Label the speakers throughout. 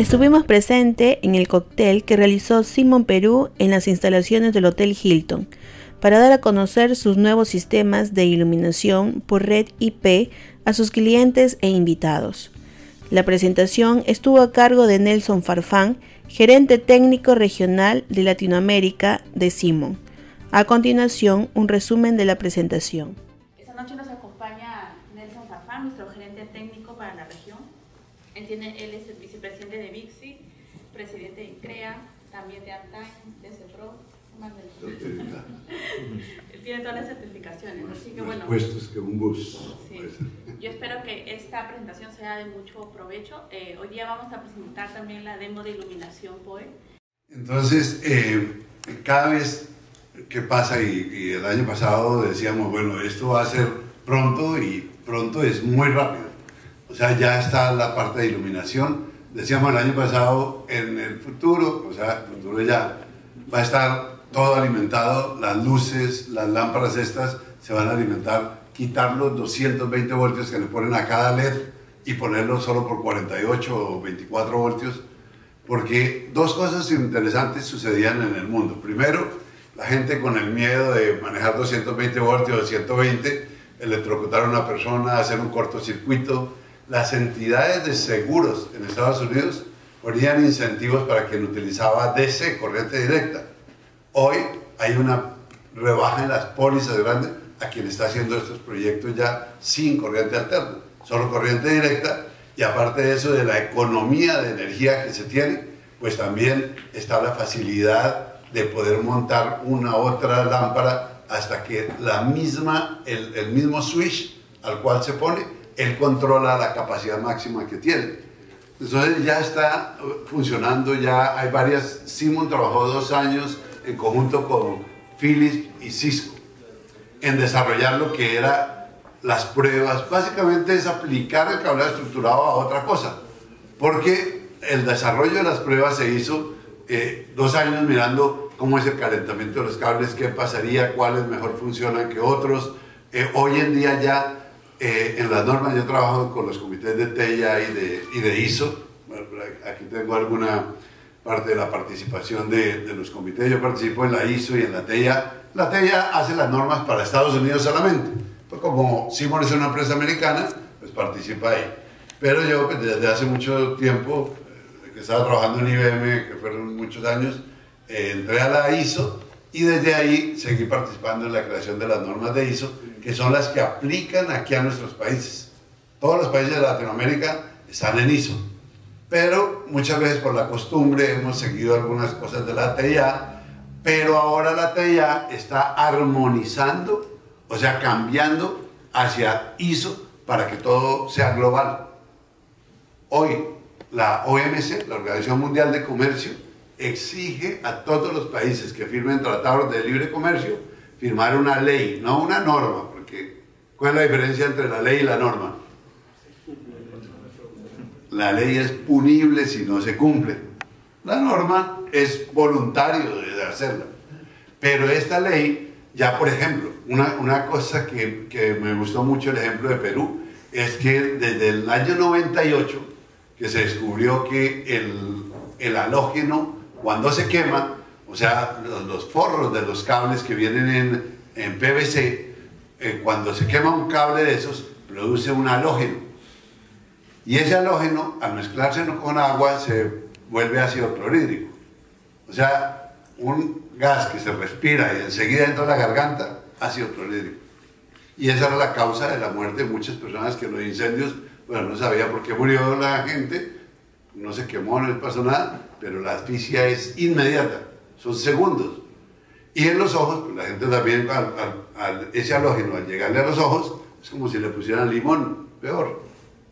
Speaker 1: Estuvimos presentes en el cóctel que realizó Simon Perú en las instalaciones del Hotel Hilton para dar a conocer sus nuevos sistemas de iluminación por red IP a sus clientes e invitados. La presentación estuvo a cargo de Nelson Farfán, gerente técnico regional de Latinoamérica de Simon. A continuación, un resumen de la presentación.
Speaker 2: Esta noche nos acompaña Nelson Farfán, nuestro gerente técnico para la región. Él es el vicepresidente de VIXI, presidente de INCREA, también de Uptime, de CEPRO, más del... Él tiene todas las certificaciones, así que bueno...
Speaker 3: Puestos que un bus.
Speaker 2: Sí. Yo espero que esta presentación sea de mucho provecho. Hoy día vamos a presentar también la demo de iluminación POE.
Speaker 3: Entonces, cada vez que pasa, y el año pasado decíamos, bueno, esto va a ser pronto, y pronto es muy rápido. O sea, ya está la parte de iluminación. Decíamos el año pasado, en el futuro, o sea, el futuro ya va a estar todo alimentado, las luces, las lámparas estas se van a alimentar, quitar los 220 voltios que le ponen a cada LED y ponerlo solo por 48 o 24 voltios, porque dos cosas interesantes sucedían en el mundo. Primero, la gente con el miedo de manejar 220 voltios o 120, electrocutar a una persona, hacer un cortocircuito. Las entidades de seguros en Estados Unidos ponían incentivos para quien utilizaba DC, corriente directa. Hoy hay una rebaja en las pólizas grandes a quien está haciendo estos proyectos ya sin corriente alterna, solo corriente directa, y aparte de eso, de la economía de energía que se tiene, pues también está la facilidad de poder montar una otra lámpara hasta que el mismo switch al cual se pone, él controla la capacidad máxima que tiene. Entonces ya está funcionando, ya hay varias. Simon trabajó 2 años en conjunto con Philips y Cisco en desarrollar lo que eran las pruebas. Básicamente es aplicar el cableado estructurado a otra cosa, porque el desarrollo de las pruebas se hizo 2 años mirando cómo es el calentamiento de los cables, qué pasaría, cuáles mejor funcionan que otros. Hoy en día ya en las normas, yo trabajo con los comités de TEIA y de ISO. Aquí tengo alguna parte de la participación de los comités. Yo participo en la ISO y en la TEIA. La TEIA hace las normas para Estados Unidos solamente. Pues como Simon es una empresa americana, pues participa ahí. Pero yo, pues, desde hace mucho tiempo, que estaba trabajando en IBM, que fueron muchos años, entré a la ISO y desde ahí seguí participando en la creación de las normas de ISO, que son las que aplican aquí a nuestros países. Todos los países de Latinoamérica están en ISO, pero muchas veces por la costumbre hemos seguido algunas cosas de la TIA, pero ahora la TIA está armonizando, o sea, cambiando hacia ISO para que todo sea global. Hoy la OMC, la Organización Mundial de Comercio, exige a todos los países que firmen tratados de libre comercio firmar una ley, no una norma, porque ¿cuál es la diferencia entre la ley y la norma? La ley es punible si no se cumple. La norma es voluntario de hacerla. Pero esta ley, ya por ejemplo, una cosa que me gustó mucho el ejemplo de Perú, es que desde el año 98, que se descubrió que el halógeno, cuando se quema, o sea, los forros de los cables que vienen en PVC, cuando se quema un cable de esos, produce un halógeno. Y ese halógeno, al mezclarse con agua, se vuelve ácido clorhídrico. O sea, un gas que se respira y enseguida entra a la garganta, ácido clorhídrico. Y esa era la causa de la muerte de muchas personas que en los incendios, bueno, no sabía por qué murió la gente, no se quemó, no le pasó nada, pero la asfixia es inmediata, son segundos. Y en los ojos, pues la gente también, ese halógeno, al llegarle a los ojos, es como si le pusieran limón, peor.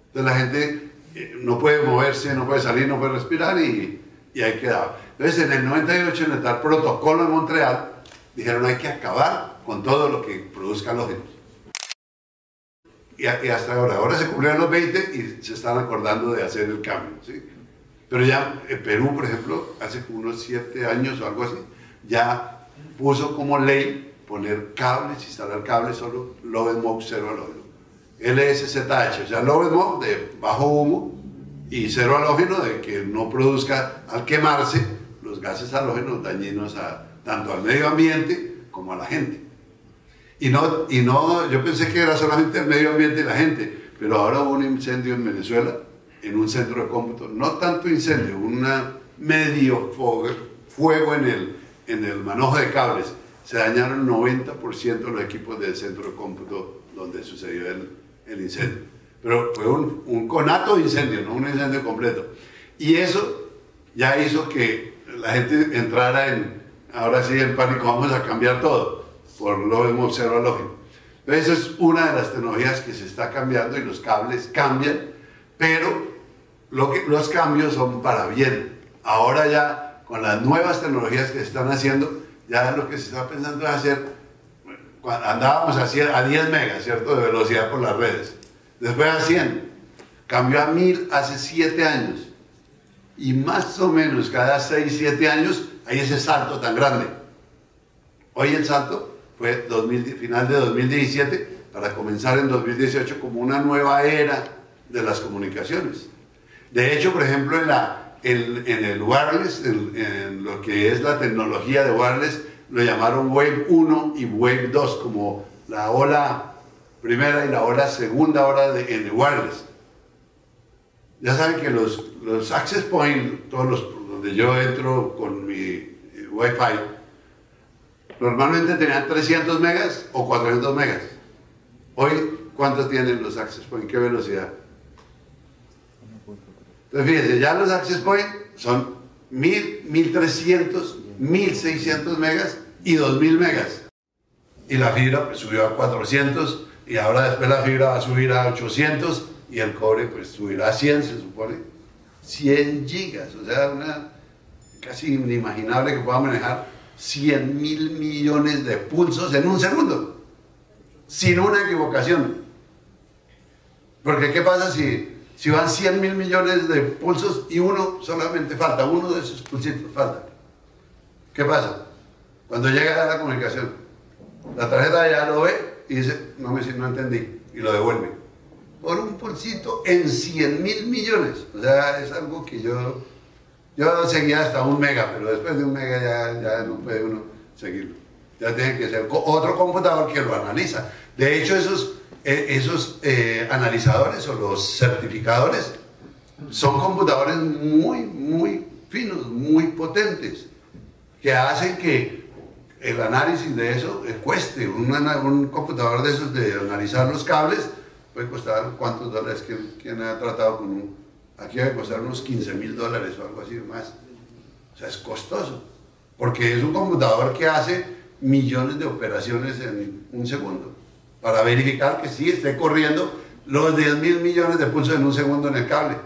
Speaker 3: Entonces la gente no puede moverse, no puede salir, no puede respirar y ahí quedaba. Entonces en el 98, en el tal protocolo de Montreal, dijeron hay que acabar con todo lo que produzca halógenos. Y hasta ahora se cumplieron los 20 y se están acordando de hacer el cambio, ¿sí? Pero ya en Perú, por ejemplo, hace como unos 7 años o algo así, ya puso como ley poner cables, instalar cables solo low smoke, cero halógeno. LSZH, o sea, low smoke de bajo humo y cero halógeno, de que no produzca al quemarse los gases halógenos dañinos tanto al medio ambiente como a la gente. Y no, yo pensé que era solamente el medio ambiente y la gente, pero ahora hubo un incendio en Venezuela, en un centro de cómputo, no tanto incendio, un medio fuego en el manojo de cables. Se dañaron 90% de los equipos del centro de cómputo donde sucedió el incendio. Pero fue un conato de incendio, no un incendio completo. Y eso ya hizo que la gente entrara ahora sí en pánico, vamos a cambiar todo, por lo mismo cero halógeno. Entonces, esa es una de las tecnologías que se está cambiando y los cables cambian, pero los cambios son para bien. Ahora ya, con las nuevas tecnologías que se están haciendo, ya lo que se está pensando es hacer, andábamos a 10 megas, ¿cierto?, de velocidad por las redes. Después a 100, cambió a 1000 hace 7 años. Y más o menos cada 6, 7 años hay ese salto tan grande. Hoy el salto fue final de 2017 para comenzar en 2018 como una nueva era de las comunicaciones. De hecho, por ejemplo, en el wireless, en lo que es la tecnología de wireless, lo llamaron Wave 1 y Wave 2, como la ola primera y la segunda ola en el wireless. Ya saben que los access point, donde yo entro con mi Wi-Fi, normalmente tenían 300 megas o 400 megas. Hoy, ¿cuántos tienen los access point? ¿Qué velocidad? Entonces, fíjense, ya los access point son 1000, 1300, 1600 megas y 2000 megas. Y la fibra pues subió a 400 y ahora después la fibra va a subir a 800 y el cobre pues subirá a 100, se supone. 100 gigas, o sea, casi inimaginable que pueda manejar 100.000 millones de pulsos en un segundo, sin una equivocación. Porque ¿qué pasa si van 100.000 millones de pulsos y uno solamente falta, uno de esos pulsitos falta? ¿Qué pasa? Cuando llega a la comunicación, la tarjeta ya lo ve y dice, no entendí, y lo devuelve. Por un pulsito en 100.000 millones. O sea, es algo que yo seguía hasta 1 mega, pero después de 1 mega ya no puede uno seguirlo. Ya tiene que ser otro computador que lo analiza. De hecho, esos analizadores o los certificadores son computadores muy, muy finos, muy potentes, que hacen que el análisis de eso cueste. Un computador de esos de analizar los cables puede costar, ¿cuántos dólares? ¿Quién ha tratado con un? Aquí debe costar unos $15.000 o algo así más. O sea, es costoso, porque es un computador que hace millones de operaciones en un segundo, para verificar que sí esté corriendo los 10.000 millones de pulsos en un segundo en el cable.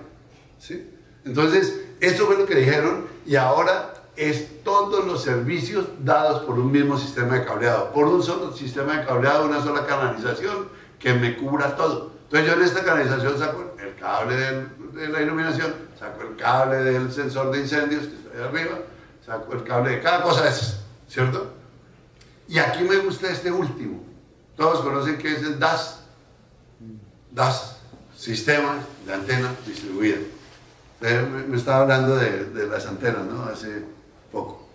Speaker 3: ¿Sí? Entonces, eso fue lo que dijeron, y ahora es todos los servicios dados por un mismo sistema de cableado, por un solo sistema de cableado, una sola canalización que me cubra todo. Entonces yo en esta canalización saco el cable de la iluminación, saco el cable del sensor de incendios que está ahí arriba, saco el cable de cada cosa de esas, ¿cierto? Y aquí me gusta este último. Todos conocen que es el DAS. DAS, Sistema de Antena Distribuida. Me estaba hablando de las antenas, ¿no? Hace poco.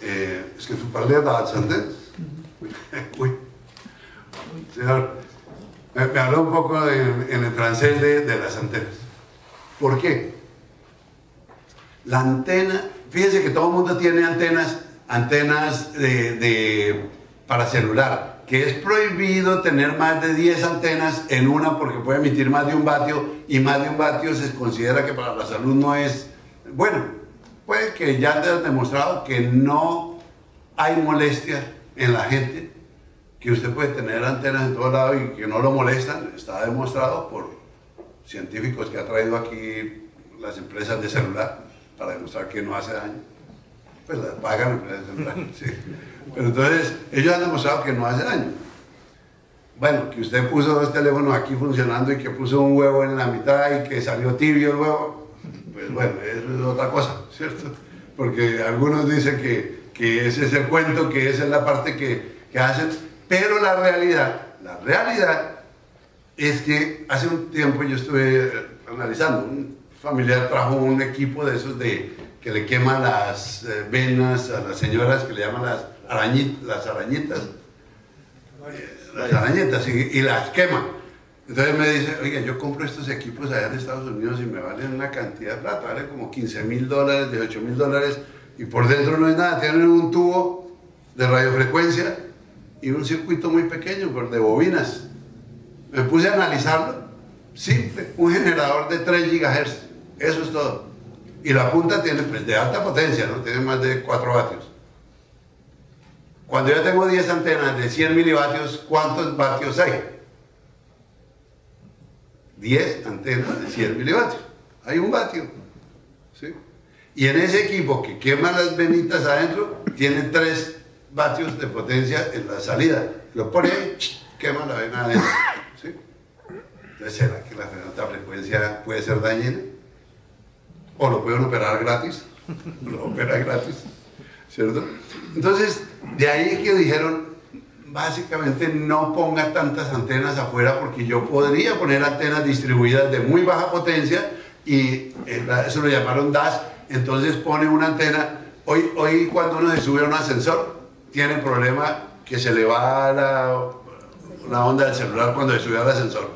Speaker 3: Es que tú parles de las antenas. Uy. Señor, me habló un poco en el francés de las antenas. ¿Por qué? La antena, fíjense que todo el mundo tiene antenas para celular, que es prohibido tener más de 10 antenas en una porque puede emitir más de 1 vatio, y más de 1 vatio se considera que para la salud no es bueno. Puede que ya te han demostrado que no hay molestia en la gente, que usted puede tener antenas en todos lados y que no lo molestan. Está demostrado por científicos que ha traído aquí las empresas de celular para demostrar que no hace daño. Pues las pagan empresas de celular, sí. Pero entonces, ellos han demostrado que no hace daño. Bueno, que usted puso 2 teléfonos aquí funcionando y que puso un huevo en la mitad y que salió tibio el huevo, pues bueno, eso es otra cosa, ¿cierto? Porque algunos dicen que ese es el cuento, que esa es la parte que hacen, pero la realidad es que hace un tiempo yo estuve analizando. Un familiar trajo un equipo de esos que le queman las venas a las señoras, que le llaman las arañitas, y las quema. Entonces me dice, oiga, yo compro estos equipos allá en Estados Unidos y me valen una cantidad de plata, vale como $15.000, $18.000, y por dentro no es nada, tienen un tubo de radiofrecuencia y un circuito muy pequeño de bobinas. Me puse a analizarlo, simple, un generador de 3 GHz, eso es todo. Y la punta tiene pues, de alta potencia, ¿no? Tiene más de 4 vatios. Cuando yo tengo 10 antenas de 100 milivatios, ¿cuántos vatios hay? 10 antenas de 100 milivatios. Hay 1 vatio. ¿Sí? Y en ese equipo que quema las venitas adentro, tiene 3 vatios de potencia en la salida. Lo pone ahí, quema la vena adentro. ¿Sí? Entonces, ¿será que la alta frecuencia puede ser dañina? ¿O lo pueden operar gratis? Lo opera gratis, ¿cierto? Entonces, de ahí que dijeron, básicamente no ponga tantas antenas afuera porque yo podría poner antenas distribuidas de muy baja potencia y eso lo llamaron DAS. Entonces pone una antena. Hoy cuando uno se sube a un ascensor, tiene el problema que se le va la onda del celular cuando se sube al ascensor.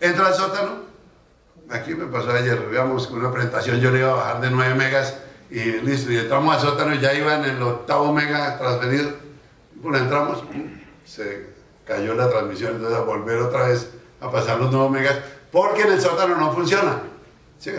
Speaker 3: Entra al sótano. Aquí me pasó ayer, digamos, con una presentación yo le iba a bajar de 9 megas y listo, y entramos al sótano y ya iba en el 8º mega transferido. Bueno, entramos, se cayó la transmisión, entonces a volver otra vez a pasar los 9 megas, porque en el sótano no funciona. ¿Sí?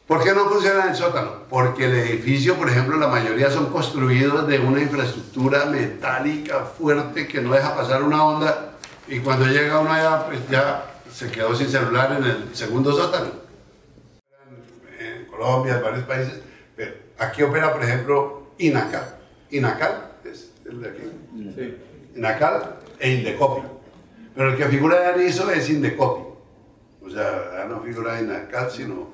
Speaker 3: ¿Por qué no funciona en el sótano? Porque el edificio, por ejemplo, la mayoría son construidos de una infraestructura metálica fuerte que no deja pasar una onda, y cuando llega uno allá, pues ya se quedó sin celular en el 2º sótano. En Colombia, en varios países, pero aquí opera, por ejemplo, Inacal. Inacal es el de aquí. Sí. Inacal e Indecopi. Pero el que figura en ISO es Indecopi. O sea, ya no figura Inacal, sino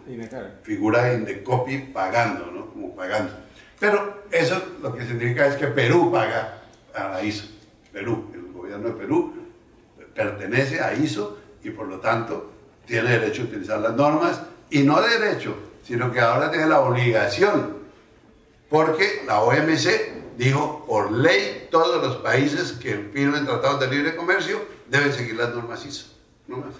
Speaker 3: figura Indecopi pagando, ¿no? Como pagando. Pero eso lo que significa es que Perú paga a la ISO. Perú, el gobierno de Perú pertenece a ISO y por lo tanto tiene derecho a utilizar las normas, y no derecho, sino que ahora tiene la obligación, porque la OMC dijo, por ley, todos los países que firmen tratados de libre comercio deben seguir las normas ISO, no más.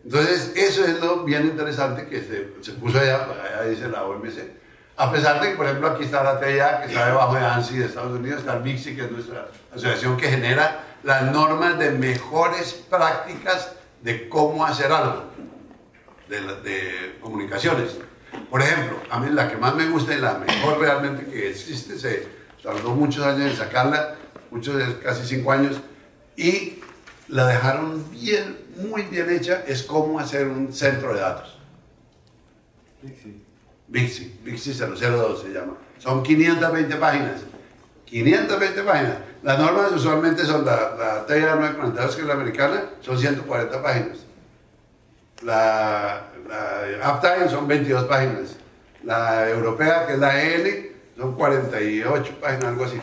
Speaker 3: Entonces, eso es lo bien interesante que se puso allá dice la OMC. A pesar de que, por ejemplo, aquí está la TIA, que está debajo de ANSI de Estados Unidos, está el BICSI, que es nuestra asociación que genera las normas de mejores prácticas de cómo hacer algo, de comunicaciones. Por ejemplo, a mí la que más me gusta y la mejor realmente que existe, se tardó muchos años en sacarla, casi 5 años, y la dejaron bien, muy bien hecha, es cómo hacer un centro de datos. BICSI 002 se llama. Son 520 páginas. 520 páginas. Las normas usualmente son la TIA 942, que es la americana, son 140 páginas. La Uptime son 22 páginas. La europea, que es la EN, son 48 páginas, algo así.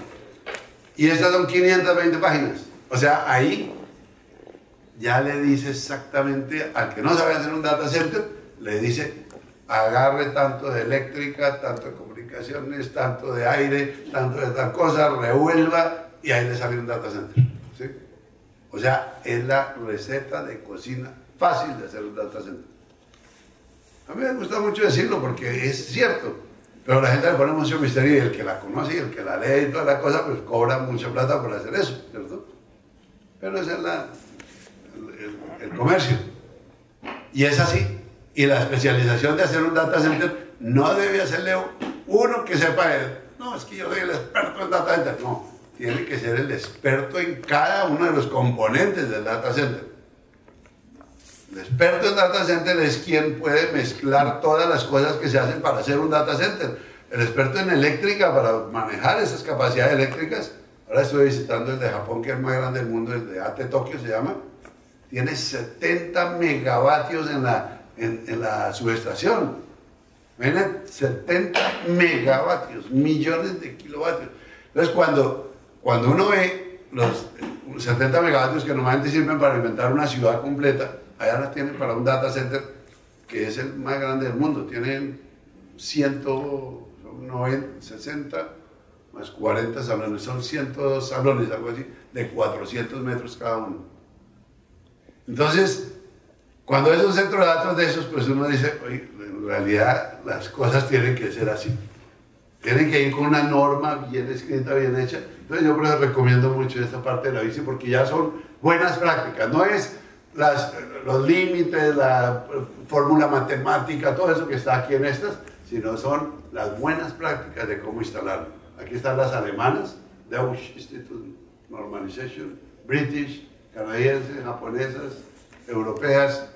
Speaker 3: Y estas son 520 páginas. O sea, ahí ya le dice exactamente al que no sabe hacer un data center, le dice, agarre tanto de eléctrica, tanto de comunicaciones, tanto de aire, tanto de tal cosa, revuelva, y ahí le sale un data center. ¿Sí? O sea, es la receta de cocina fácil de hacer un data center. A mí me gusta mucho decirlo porque es cierto, pero la gente le pone mucho misterio, y el que la conoce y el que la lee y toda la cosa, pues cobra mucha plata por hacer eso, ¿cierto? Pero ese es el comercio. Y es así. Y la especialización de hacer un data center no debe hacerle uno que sepa, no, es que yo soy el experto en data center. No, tiene que ser el experto en cada uno de los componentes del data center. El experto en data center es quien puede mezclar todas las cosas que se hacen para hacer un data center. El experto en eléctrica, para manejar esas capacidades eléctricas. Ahora estoy visitando el de Japón, que es el más grande del mundo, el de AT Tokio se llama. Tiene 70 megavatios en la subestación. Ven, 70 megavatios, millones de kilovatios. Entonces, cuando uno ve los 70 megavatios que normalmente sirven para alimentar una ciudad completa, allá la tienen para un data center que es el más grande del mundo. Tienen 160 más 40 salones, son 102 salones, algo así, de 400 metros cada uno. Entonces, cuando es un centro de datos de esos, pues uno dice, oye, en realidad las cosas tienen que ser así. Tienen que ir con una norma bien escrita, bien hecha. Entonces yo por eso recomiendo mucho esta parte de la bici porque ya son buenas prácticas. No es los límites, la fórmula matemática, todo eso que está aquí en estas, sino son las buenas prácticas de cómo instalarlo. Aquí están las alemanas, Deutsche Institute Normalization, British, canadienses, japonesas, europeas,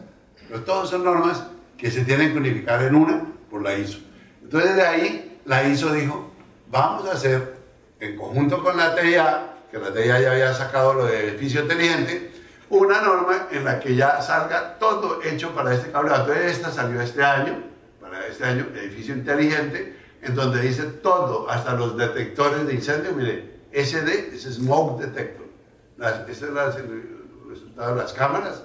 Speaker 3: pero todos son normas que se tienen que unificar en una por la ISO. Entonces de ahí la ISO dijo, vamos a hacer, en conjunto con la TIA, que la TIA ya había sacado lo de edificio inteligente, una norma en la que ya salga todo hecho para este cableado. Entonces esta salió este año, para este año, edificio inteligente, en donde dice todo, hasta los detectores de incendio. Mire, SD es Smoke Detector. Este es el resultado de las cámaras,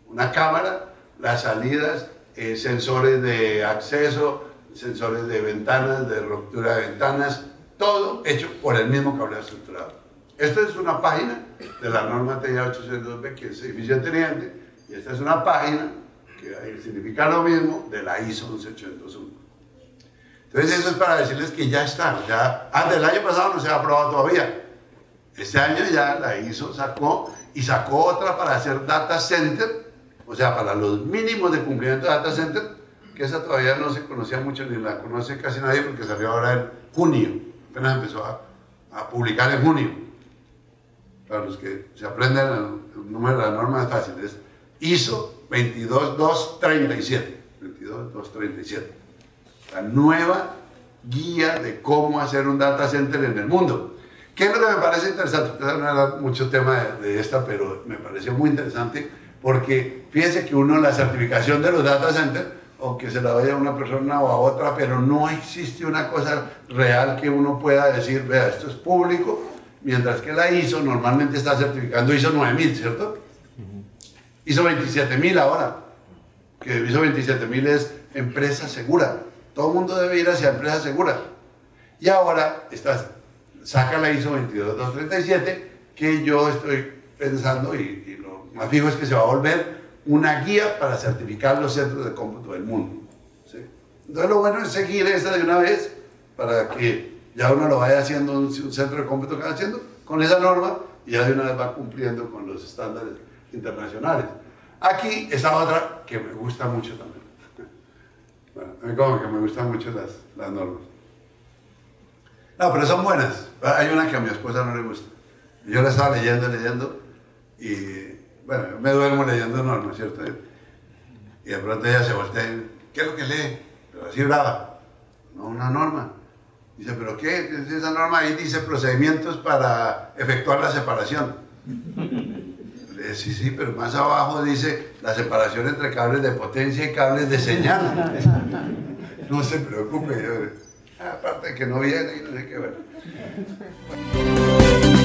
Speaker 3: una cámara, las salidas, sensores de acceso, sensores de ventanas, de ruptura de ventanas, todo hecho por el mismo cableado estructurado. Esta es una página de la norma TIA 802B, que es edificio inteligente, y esta es una página que significa lo mismo de la ISO 11801. Entonces eso es para decirles que ya está, ya, del año pasado no se ha aprobado todavía. Este año ya la ISO sacó otra para hacer data center, o sea, para los mínimos de cumplimiento de data center, que esa todavía no se conocía mucho, ni la conoce casi nadie porque salió ahora en junio, apenas empezó a publicar en junio. Para los que se aprenden el número de la norma es fácil, es ISO 22237, 22237, la nueva guía de cómo hacer un data center en el mundo. ¿Qué es lo que me parece interesante? Ustedes no han mucho tema de esta, pero me pareció muy interesante porque fíjense que uno, la certificación de los data centers, o que se la vaya a una persona o a otra, pero no existe una cosa real que uno pueda decir, vea, esto es público, mientras que la ISO normalmente está certificando ISO 9000, ¿cierto? ISO 27000 ahora, que ISO 27000 es empresa segura, todo el mundo debe ir hacia empresa segura, y ahora saca la ISO 22237, que yo estoy pensando, y lo más fijo es que se va a volver una guía para certificar los centros de cómputo del mundo, ¿sí? Entonces lo bueno es seguir esa de una vez para que ya uno lo vaya haciendo un centro de cómputo que va haciendo con esa norma y ya de una vez va cumpliendo con los estándares internacionales. Aquí está otra que me gusta mucho también. Bueno, a mí como que me gustan mucho las normas. No, pero son buenas. Hay una que a mi esposa no le gusta. Yo la estaba leyendo y bueno, yo me duermo leyendo normas, ¿cierto? Y de pronto ella se voltea y, ¿qué es lo que lee? Pero así brava. No, una norma. Dice, ¿pero qué? Esa norma ahí dice procedimientos para efectuar la separación. Le dice, sí, pero más abajo dice la separación entre cables de potencia y cables de señal. No se preocupe, aparte de que no viene y no sé qué ver. Bueno.